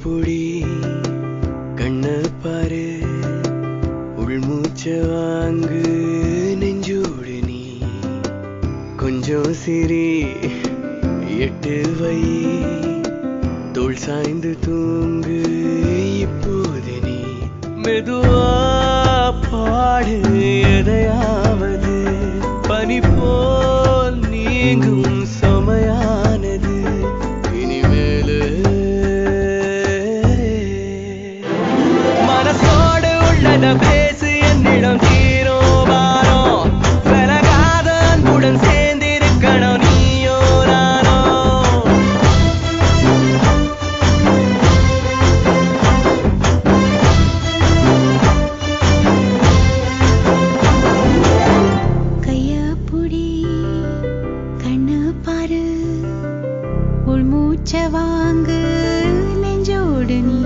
புடி கண்ண பாரு உள்மூச்ச வாங்கு நெஞ்சோடு நீ கொஞ்சம் சிரி எட்டு வை தோள் சாய்ந்து தூங்கு இப்போது நீ மெதுவா பாடு எதையாவது பனி போல் நீங்கும் சமையானது இனிமேலே மனசோடு உள்ளத பேசு என்னிடம் தீரோ வாரோ விலகாத அன்புடன் சேர்ந்திருக்கணும் நீயோ நானோ கைய புடி கண்ணு பாரு உள்மூச்ச வாங்கு நெஞ்சோடு நீ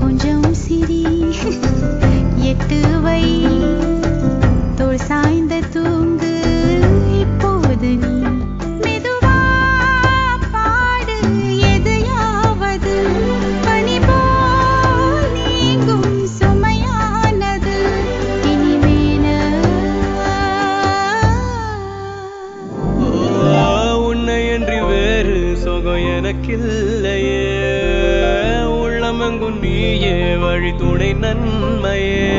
கொஞ்சம் சிரி எட்டு வை தோள் சாய்ந்த தூங்கு இப்போது நீ மெதுவா பாடு எதையாவது பனி போல் நீங்கும் சுமையானது இனிமேல உன்னை என்று வேறு சுகம் எனக்கில்லையே உள்ளமெங்கும் நீயே வழி துணை நன்மையே